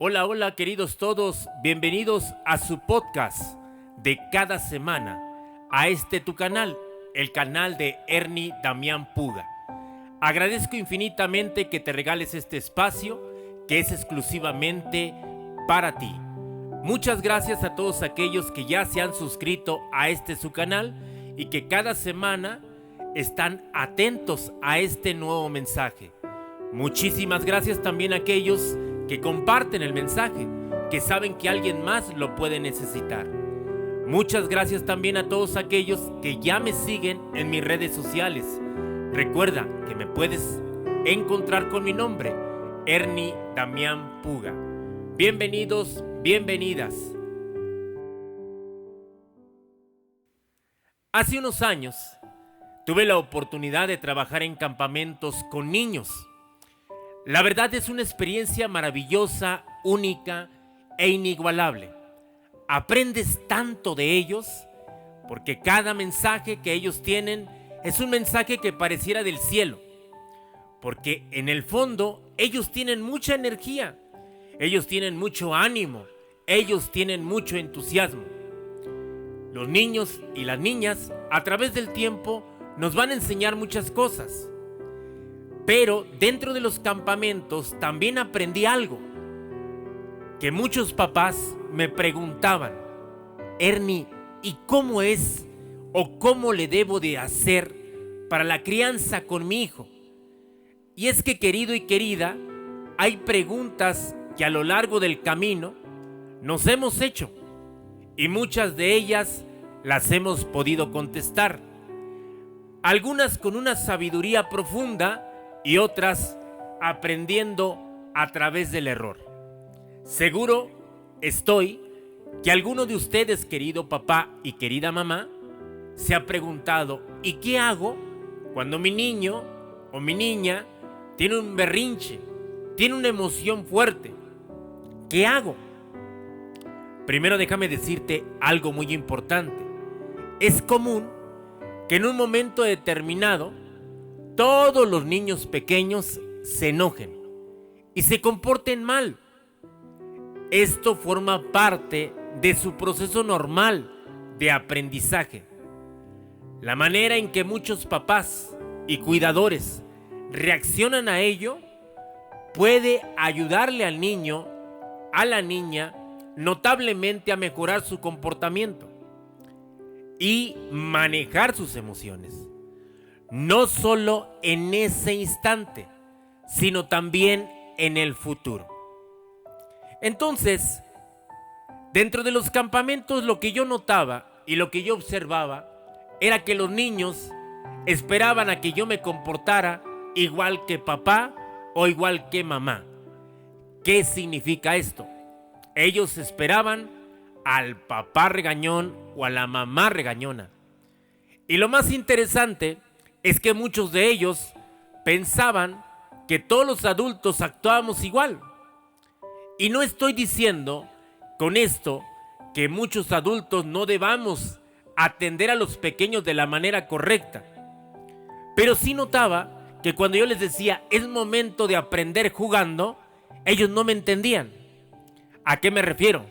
Hola, hola queridos todos, bienvenidos a su podcast de cada semana, a tu canal, el canal de Ernie Damián Puga. Agradezco infinitamente que te regales este espacio que es exclusivamente para ti. Muchas gracias a todos aquellos que ya se han suscrito a su canal y que cada semana están atentos a este nuevo mensaje. Muchísimas gracias también a aquellos que comparten el mensaje, que saben que alguien más lo puede necesitar. Muchas gracias también a todos aquellos que ya me siguen en mis redes sociales. Recuerda que me puedes encontrar con mi nombre, Ernie Damián Puga. Bienvenidos, bienvenidas. Hace unos años tuve la oportunidad de trabajar en campamentos con niños. La verdad es una experiencia maravillosa, única e inigualable. Aprendes tanto de ellos porque cada mensaje que ellos tienen es un mensaje que pareciera del cielo. Porque en el fondo ellos tienen mucha energía, ellos tienen mucho ánimo, ellos tienen mucho entusiasmo. Los niños y las niñas a través del tiempo nos van a enseñar muchas cosas. Pero dentro de los campamentos también aprendí algo que muchos papás me preguntaban: Ernie, ¿y cómo es o cómo le debo de hacer para la crianza con mi hijo? Y es que, querido y querida, hay preguntas que a lo largo del camino nos hemos hecho y muchas de ellas las hemos podido contestar. Algunas con una sabiduría profunda y otras aprendiendo a través del error. Seguro estoy que alguno de ustedes, querido papá y querida mamá, se ha preguntado: ¿y qué hago cuando mi niño o mi niña tiene un berrinche, tiene una emoción fuerte? ¿Qué hago? Primero déjame decirte algo muy importante. Es común que en un momento determinado todos los niños pequeños se enojen y se comporten mal. Esto forma parte de su proceso normal de aprendizaje. La manera en que muchos papás y cuidadores reaccionan a ello puede ayudarle al niño, a la niña, notablemente a mejorar su comportamiento y manejar sus emociones. No solo en ese instante, sino también en el futuro. Entonces, dentro de los campamentos, lo que yo notaba y lo que yo observaba era que los niños esperaban a que yo me comportara igual que papá o igual que mamá. ¿Qué significa esto? Ellos esperaban al papá regañón o a la mamá regañona. Y lo más interesante es que muchos de ellos pensaban que todos los adultos actuábamos igual. Y no estoy diciendo con esto que muchos adultos no debamos atender a los pequeños de la manera correcta. Pero sí notaba que cuando yo les decía es momento de aprender jugando, ellos no me entendían. ¿A qué me refiero?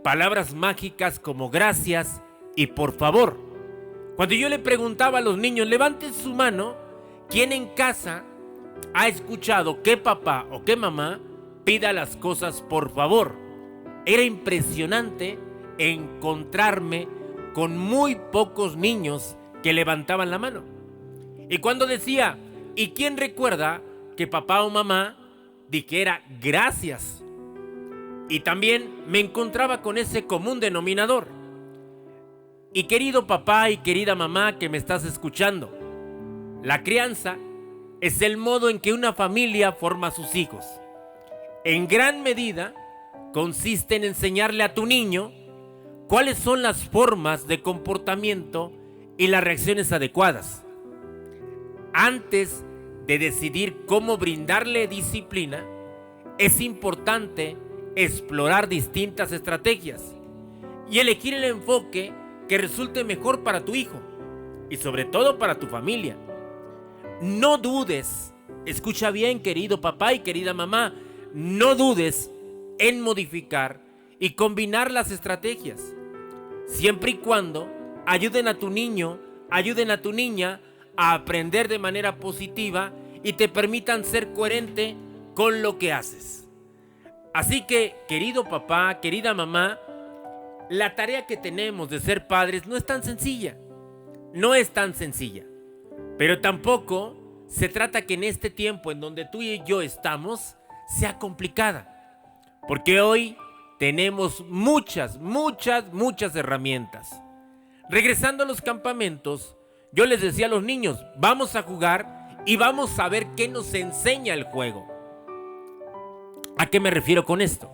Palabras mágicas como gracias y por favor. Cuando yo le preguntaba a los niños: levanten su mano, ¿quién en casa ha escuchado que papá o que mamá pida las cosas por favor? Era impresionante encontrarme con muy pocos niños que levantaban la mano. Y cuando decía: ¿y quién recuerda que papá o mamá dijera gracias? Y también me encontraba con ese común denominador. Y querido papá y querida mamá que me estás escuchando, la crianza es el modo en que una familia forma a sus hijos. En gran medida consiste en enseñarle a tu niño cuáles son las formas de comportamiento y las reacciones adecuadas. Antes de decidir cómo brindarle disciplina, es importante explorar distintas estrategias y elegir el enfoque que resulte mejor para tu hijo y sobre todo para tu familia. No dudes, escucha bien, querido papá y querida mamá, no dudes en modificar y combinar las estrategias, siempre y cuando ayuden a tu niño, ayuden a tu niña a aprender de manera positiva y te permitan ser coherente con lo que haces. Así que, querido papá, querida mamá, la tarea que tenemos de ser padres no es tan sencilla. No es tan sencilla. Pero tampoco se trata que en este tiempo en donde tú y yo estamos sea complicada. Porque hoy tenemos muchas herramientas. Regresando a los campamentos, yo les decía a los niños, vamos a jugar y vamos a ver qué nos enseña el juego. ¿A qué me refiero con esto?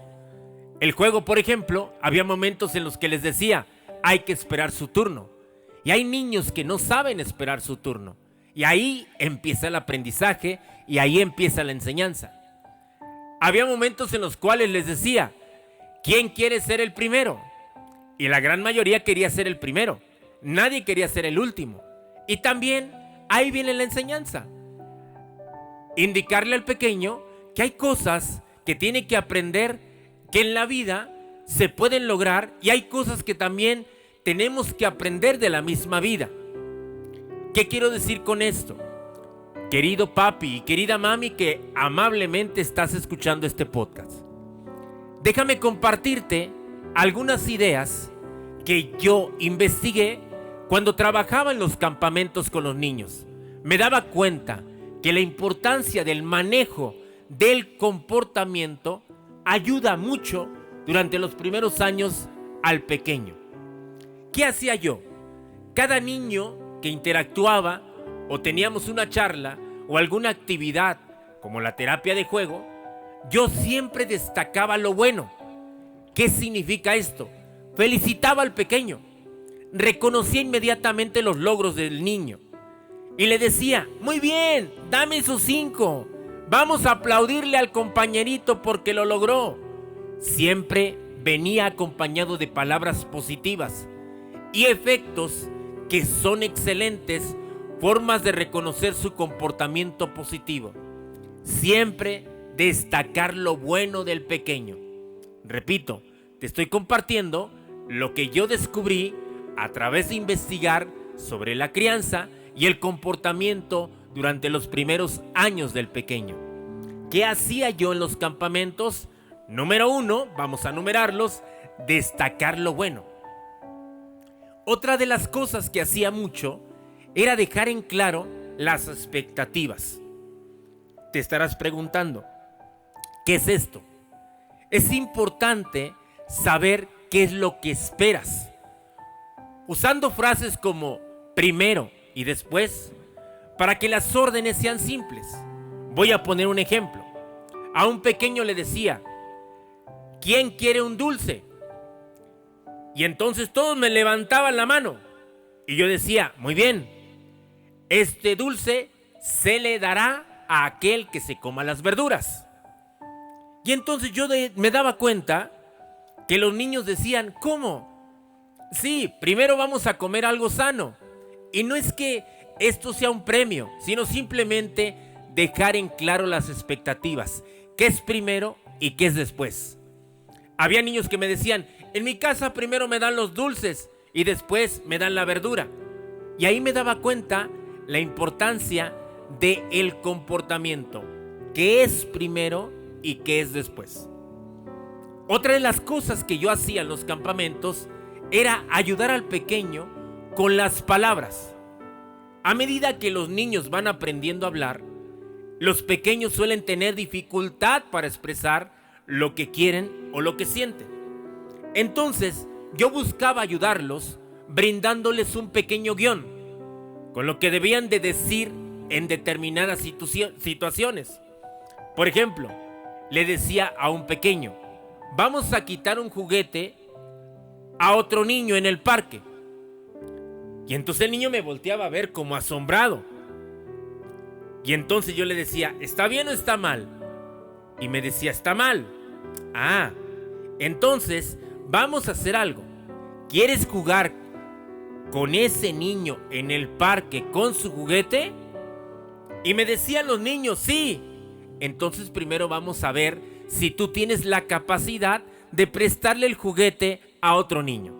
El juego, por ejemplo, había momentos en los que les decía, hay que esperar su turno. Y hay niños que no saben esperar su turno. Y ahí empieza el aprendizaje y ahí empieza la enseñanza. Había momentos en los cuales les decía, ¿quién quiere ser el primero? Y la gran mayoría quería ser el primero. Nadie quería ser el último. Y también ahí viene la enseñanza. Indicarle al pequeño que hay cosas que tiene que aprender, que en la vida se pueden lograr y hay cosas que también tenemos que aprender de la misma vida. ¿Qué quiero decir con esto? Querido papi y querida mami que amablemente estás escuchando este podcast, déjame compartirte algunas ideas que yo investigué cuando trabajaba en los campamentos con los niños. Me daba cuenta que la importancia del manejo del comportamiento ayuda mucho durante los primeros años al pequeño. ¿Qué hacía yo? Cada niño que interactuaba o teníamos una charla o alguna actividad como la terapia de juego, yo siempre destacaba lo bueno. ¿Qué significa esto? Felicitaba al pequeño, reconocía inmediatamente los logros del niño y le decía, muy bien, dame esos 5, vamos a aplaudirle al compañerito porque lo logró. Siempre venía acompañado de palabras positivas y efectos que son excelentes formas de reconocer su comportamiento positivo. Siempre destacar lo bueno del pequeño. Repito, te estoy compartiendo lo que yo descubrí a través de investigar sobre la crianza y el comportamiento durante los primeros años del pequeño. ¿Qué hacía yo en los campamentos? Número 1, vamos a numerarlos, destacar lo bueno. Otra de las cosas que hacía mucho era dejar en claro las expectativas. Te estarás preguntando, ¿qué es esto? Es importante saber qué es lo que esperas. Usando frases como primero y después, para que las órdenes sean simples. Voy a poner un ejemplo. A un pequeño le decía, ¿quién quiere un dulce? Y entonces todos me levantaban la mano. Y yo decía, muy bien, este dulce se le dará a aquel que se coma las verduras. Y entonces yo me daba cuenta que los niños decían, ¿cómo? Sí, primero vamos a comer algo sano. Y no es que esto sea un premio, sino simplemente dejar en claro las expectativas. ¿Qué es primero y qué es después? Había niños que me decían, en mi casa primero me dan los dulces y después me dan la verdura. Y ahí me daba cuenta la importancia del comportamiento. ¿Qué es primero y qué es después? Otra de las cosas que yo hacía en los campamentos era ayudar al pequeño con las palabras. A medida que los niños van aprendiendo a hablar, los pequeños suelen tener dificultad para expresar lo que quieren o lo que sienten. Entonces, yo buscaba ayudarlos brindándoles un pequeño guión con lo que debían de decir en determinadas situaciones. Por ejemplo, le decía a un pequeño, vamos a quitar un juguete a otro niño en el parque. Y entonces el niño me volteaba a ver como asombrado. Y entonces yo le decía, ¿está bien o está mal? Y me decía, está mal. Ah, entonces vamos a hacer algo. ¿Quieres jugar con ese niño en el parque con su juguete? Y me decían los niños, sí. Entonces primero vamos a ver si tú tienes la capacidad de prestarle el juguete a otro niño.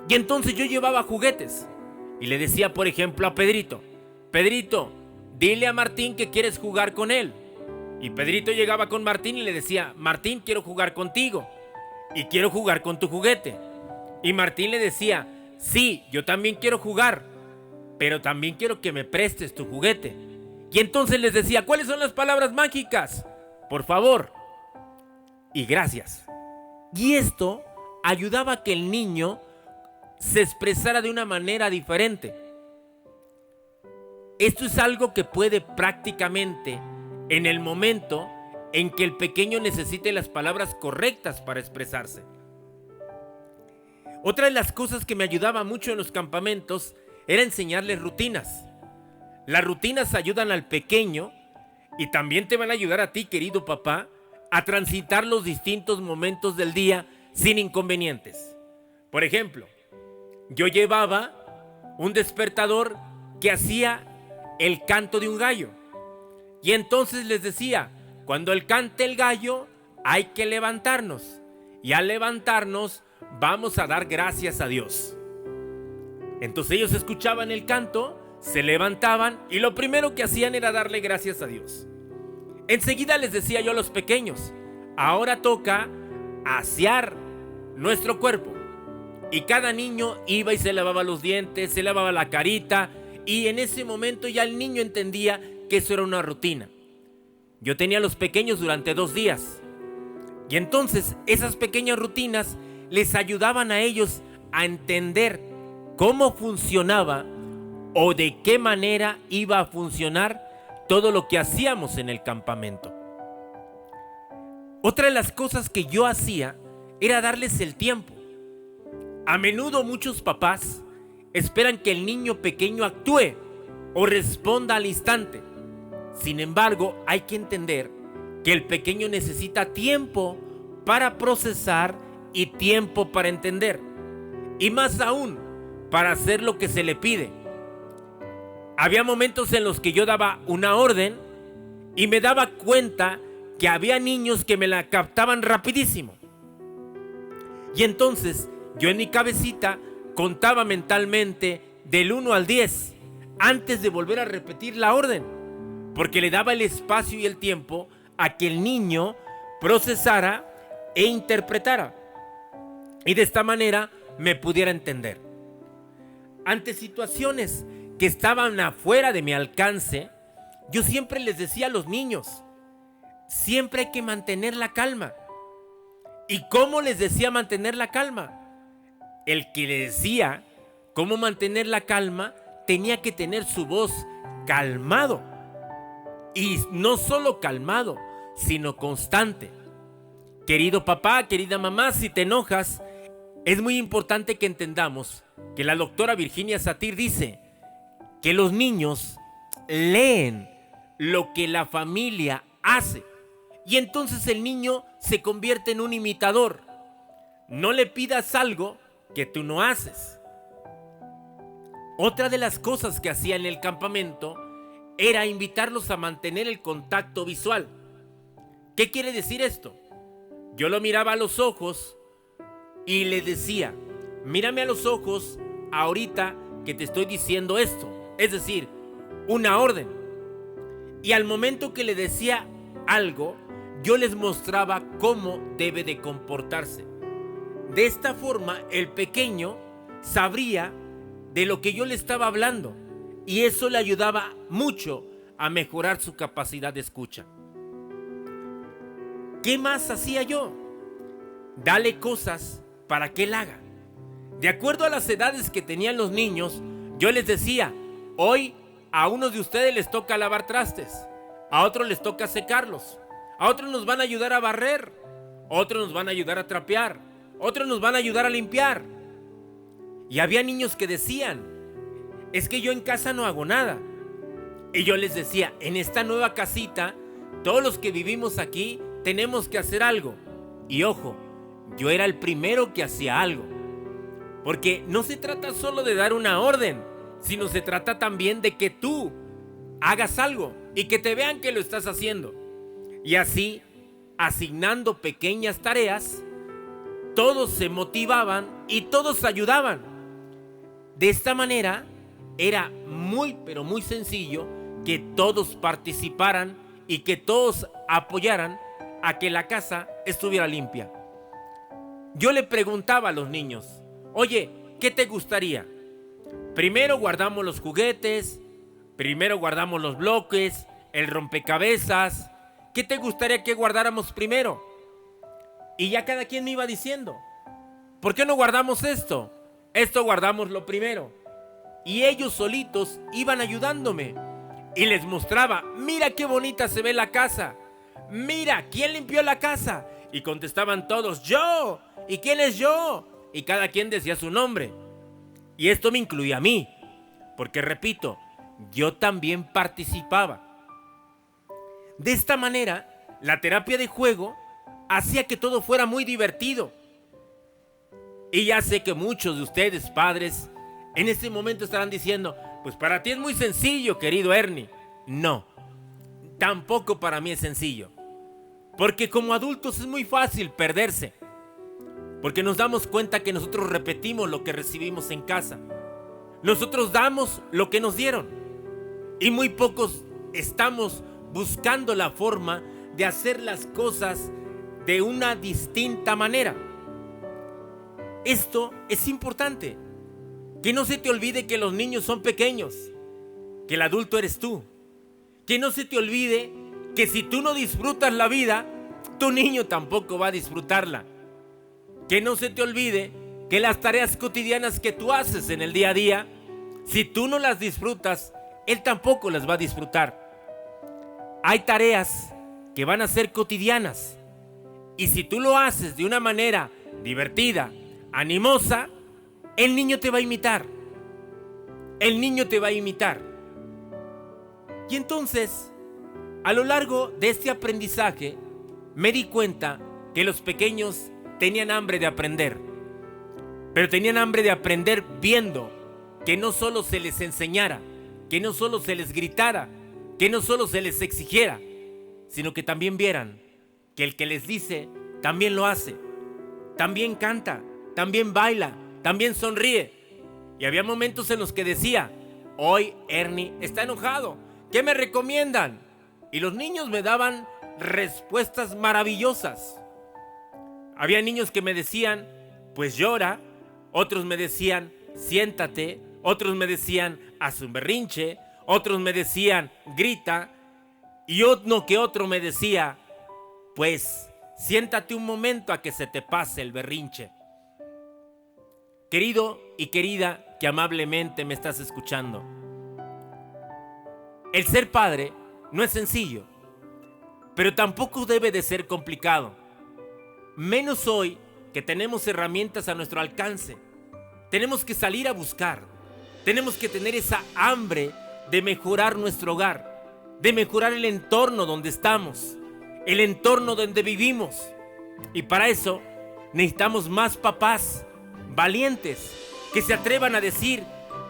Y entonces yo llevaba juguetes y le decía, por ejemplo, a Pedrito: Pedrito, dile a Martín que quieres jugar con él. Y Pedrito llegaba con Martín y le decía: Martín, quiero jugar contigo y quiero jugar con tu juguete. Y Martín le decía: sí, yo también quiero jugar, pero también quiero que me prestes tu juguete. Y entonces les decía: ¿cuáles son las palabras mágicas? Por favor y gracias. Y esto ayudaba a que el niño se expresara de una manera diferente. Esto es algo que puede prácticamente, en el momento en que el pequeño necesite las palabras correctas para expresarse. Otra de las cosas que me ayudaba mucho en los campamentos era enseñarles rutinas. Las rutinas ayudan al pequeño y también te van a ayudar a ti, querido papá, a transitar los distintos momentos del día sin inconvenientes. Por ejemplo, yo llevaba un despertador que hacía el canto de un gallo. Y entonces les decía: cuando cante el gallo, hay que levantarnos. Y al levantarnos, vamos a dar gracias a Dios. Entonces ellos escuchaban el canto, se levantaban y lo primero que hacían era darle gracias a Dios. Enseguida les decía yo a los pequeños: ahora toca asear nuestro cuerpo. Y cada niño iba y se lavaba los dientes, se lavaba la carita, y en ese momento ya el niño entendía que eso era una rutina. Yo tenía a los pequeños durante 2 días. Y entonces esas pequeñas rutinas les ayudaban a ellos a entender cómo funcionaba o de qué manera iba a funcionar todo lo que hacíamos en el campamento. Otra de las cosas que yo hacía era darles el tiempo. A menudo muchos papás esperan que el niño pequeño actúe o responda al instante. Sin embargo, hay que entender que el pequeño necesita tiempo para procesar y tiempo para entender. Y más aún, para hacer lo que se le pide. Había momentos en los que yo daba una orden y me daba cuenta que había niños que me la captaban rapidísimo. Y entonces yo en mi cabecita contaba mentalmente del 1 al 10 antes de volver a repetir la orden, porque le daba el espacio y el tiempo a que el niño procesara e interpretara, y de esta manera me pudiera entender. Ante situaciones que estaban afuera de mi alcance, yo siempre les decía a los niños: siempre hay que mantener la calma. ¿Y cómo les decía mantener la calma? El que le decía cómo mantener la calma tenía que tener su voz calmado. Y no solo calmado, sino constante. Querido papá, querida mamá, si te enojas, es muy importante que entendamos que la doctora Virginia Satir dice que los niños leen lo que la familia hace. Y entonces el niño se convierte en un imitador. No le pidas algo que tú no haces. Otra de las cosas que hacía en el campamento era invitarlos a mantener el contacto visual. ¿Qué quiere decir esto? Yo lo miraba a los ojos y le decía: mírame a los ojos ahorita que te estoy diciendo esto. Es decir, una orden. Y al momento que le decía algo, yo les mostraba cómo debe de comportarse. De esta forma, el pequeño sabría de lo que yo le estaba hablando, y eso le ayudaba mucho a mejorar su capacidad de escucha. ¿Qué más hacía yo? Dale cosas para que él haga. De acuerdo a las edades que tenían los niños, yo les decía: hoy a unos de ustedes les toca lavar trastes, a otros les toca secarlos, a otros nos van a ayudar a barrer, otros nos van a ayudar a trapear, otros nos van a ayudar a limpiar. Y había niños que decían: es que yo en casa no hago nada. Y yo les decía: en esta nueva casita, todos los que vivimos aquí tenemos que hacer algo. Y ojo, yo era el primero que hacía algo. Porque no se trata solo de dar una orden, sino se trata también de que tú hagas algo y que te vean que lo estás haciendo. Y así asignando pequeñas tareas, todos se motivaban y todos ayudaban. De esta manera era muy, pero muy sencillo que todos participaran y que todos apoyaran a que la casa estuviera limpia. Yo le preguntaba a los niños, oye, ¿qué te gustaría? Primero guardamos los juguetes, primero guardamos los bloques, el rompecabezas. ¿Qué te gustaría que guardáramos primero? Y ya cada quien me iba diciendo, ¿por qué no guardamos esto? Esto guardamos lo primero. Y ellos solitos iban ayudándome. Y les mostraba, mira qué bonita se ve la casa. Mira, ¿quién limpió la casa? Y contestaban todos, yo. ¿Y quién es yo? Y cada quien decía su nombre. Y esto me incluía a mí. Porque repito, yo también participaba. De esta manera, la terapia de juego hacía que todo fuera muy divertido. Y ya sé que muchos de ustedes, padres, en este momento estarán diciendo, pues para ti es muy sencillo, querido Ernie. No, tampoco para mí es sencillo. Porque como adultos es muy fácil perderse. Porque nos damos cuenta que nosotros repetimos lo que recibimos en casa. Nosotros damos lo que nos dieron. Y muy pocos estamos buscando la forma de hacer las cosas de una distinta manera. Esto es importante. Que no se te olvide que los niños son pequeños, que el adulto eres tú. Que no se te olvide que si tú no disfrutas la vida, tu niño tampoco va a disfrutarla. Que no se te olvide que las tareas cotidianas que tú haces en el día a día, si tú no las disfrutas, él tampoco las va a disfrutar. Hay tareas que van a ser cotidianas. Y si tú lo haces de una manera divertida, animosa, el niño te va a imitar. El niño te va a imitar. Y entonces, a lo largo de este aprendizaje, me di cuenta que los pequeños tenían hambre de aprender. Pero tenían hambre de aprender viendo que no solo se les enseñara, que no solo se les gritara, que no solo se les exigiera, sino que también vieran que el que les dice también lo hace, también canta, también baila, también sonríe. Y había momentos en los que decía, hoy Ernie está enojado, ¿qué me recomiendan? Y los niños me daban respuestas maravillosas. Había niños que me decían, pues llora. Otros me decían, siéntate. Otros me decían, haz un berrinche. Otros me decían, grita. Y uno que otro me decía, pues siéntate un momento a que se te pase el berrinche. Querido y querida que amablemente me estás escuchando, el ser padre no es sencillo, pero tampoco debe de ser complicado. Menos hoy que tenemos herramientas a nuestro alcance. Tenemos que salir a buscar. Tenemos que tener esa hambre de mejorar nuestro hogar, de mejorar el entorno donde estamos, el entorno donde vivimos. Y para eso necesitamos más papás valientes que se atrevan a decir,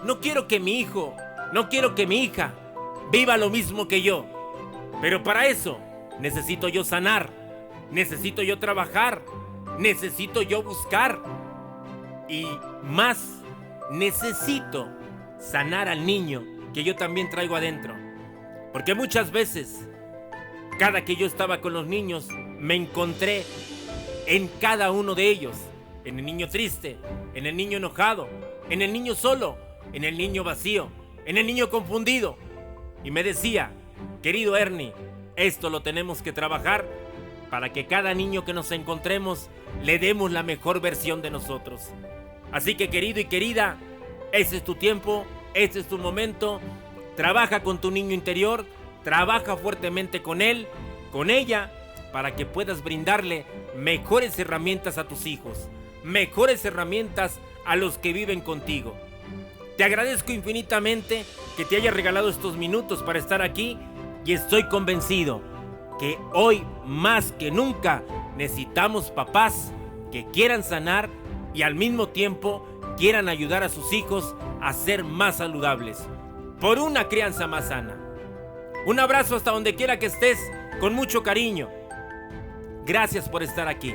no quiero que mi hijo, no quiero que mi hija viva lo mismo que yo. Pero para eso necesito yo sanar, necesito yo trabajar, necesito yo buscar. Y más, necesito sanar al niño que yo también traigo adentro. Porque muchas veces, cada que yo estaba con los niños, me encontré en cada uno de ellos. En el niño triste, en el niño enojado, en el niño solo, en el niño vacío, en el niño confundido. Y me decía, querido Ernie, esto lo tenemos que trabajar para que cada niño que nos encontremos le demos la mejor versión de nosotros. Así que querido y querida, ese es tu tiempo, ese es tu momento. Trabaja con tu niño interior, trabaja fuertemente con él, con ella, para que puedas brindarle mejores herramientas a tus hijos, mejores herramientas a los que viven contigo. Te agradezco infinitamente que te haya regalado estos minutos para estar aquí y estoy convencido que hoy más que nunca necesitamos papás que quieran sanar y al mismo tiempo quieran ayudar a sus hijos a ser más saludables, por una crianza más sana. Un abrazo hasta donde quiera que estés, con mucho cariño. Gracias por estar aquí.